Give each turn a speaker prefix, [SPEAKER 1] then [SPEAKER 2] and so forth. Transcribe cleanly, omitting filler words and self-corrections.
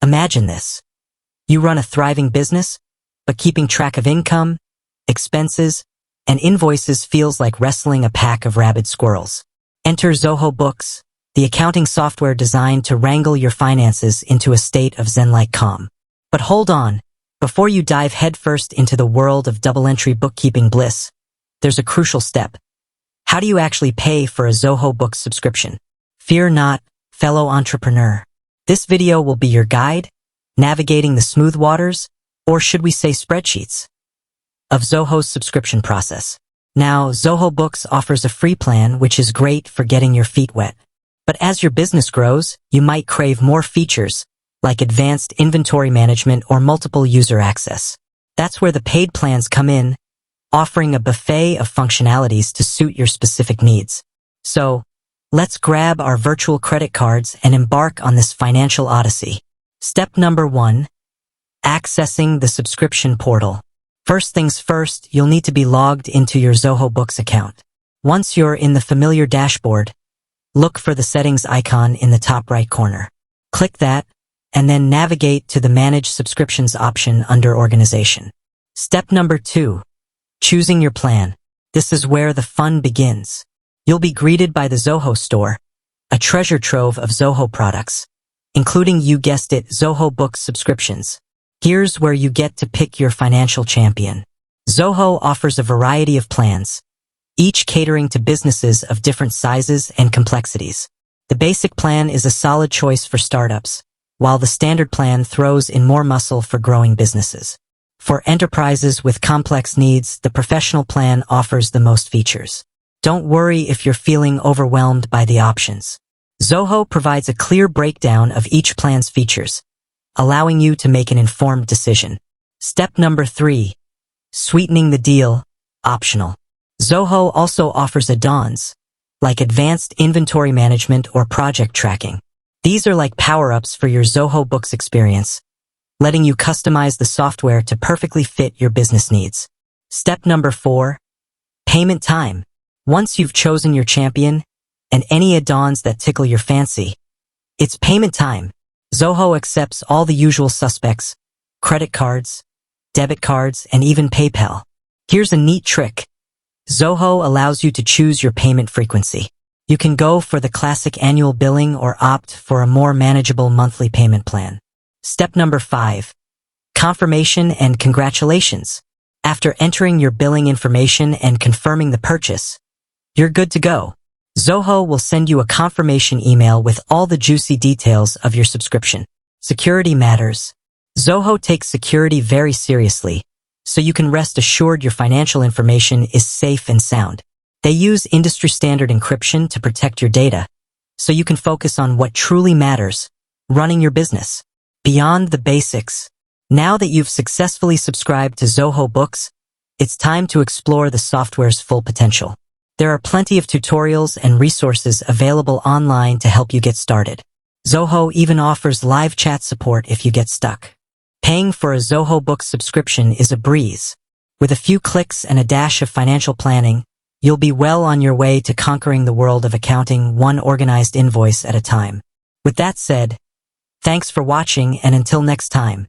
[SPEAKER 1] Imagine this. You run a thriving business, but keeping track of income, expenses, and invoices feels like wrestling a pack of rabid squirrels. Enter Zoho Books, the accounting software designed to wrangle your finances into a state of zen-like calm. But hold on, before you dive headfirst into the world of double-entry bookkeeping bliss, there's a crucial step. How do you actually pay for a Zoho Books subscription? Fear not, fellow entrepreneur. This video will be your guide, navigating the smooth waters, or should we say spreadsheets, of Zoho's subscription process. Now, Zoho Books offers a free plan which is great for getting your feet wet. But as your business grows, you might crave more features, like advanced inventory management or multiple user access. That's where the paid plans come in, offering a buffet of functionalities to suit your specific needs. So, let's grab our virtual credit cards and embark on this financial odyssey. Step number 1. Accessing the subscription portal. First things first, you'll need to be logged into your Zoho Books account. Once you're in the familiar dashboard, look for the settings icon in the top right corner. Click that, and then navigate to the Manage Subscriptions option under Organization. Step number 2. Choosing your plan. This is where the fun begins. You'll be greeted by the Zoho store, a treasure trove of Zoho products, including, you guessed it, Zoho Books subscriptions. Here's where you get to pick your financial champion. Zoho offers a variety of plans, each catering to businesses of different sizes and complexities. The basic plan is a solid choice for startups, while the standard plan throws in more muscle for growing businesses. For enterprises with complex needs, the professional plan offers the most features. Don't worry if you're feeling overwhelmed by the options. Zoho provides a clear breakdown of each plan's features, allowing you to make an informed decision. Step number 3. Sweetening the deal, optional. Zoho also offers add-ons, like advanced inventory management or project tracking. These are like power-ups for your Zoho Books experience, letting you customize the software to perfectly fit your business needs. Step number 4. Payment time. Once you've chosen your champion and any add-ons that tickle your fancy, it's payment time. Zoho accepts all the usual suspects: credit cards, debit cards, and even PayPal. Here's a neat trick. Zoho allows you to choose your payment frequency. You can go for the classic annual billing or opt for a more manageable monthly payment plan. Step number 5. Confirmation and congratulations. After entering your billing information and confirming the purchase, you're good to go. Zoho will send you a confirmation email with all the juicy details of your subscription. Security matters. Zoho takes security very seriously, so you can rest assured your financial information is safe and sound. They use industry-standard encryption to protect your data, so you can focus on what truly matters, running your business. Beyond the basics, now that you've successfully subscribed to Zoho Books, it's time to explore the software's full potential. There are plenty of tutorials and resources available online to help you get started. Zoho even offers live chat support if you get stuck. Paying for a Zoho Books subscription is a breeze. With a few clicks and a dash of financial planning, you'll be well on your way to conquering the world of accounting one organized invoice at a time. With that said, thanks for watching, and until next time.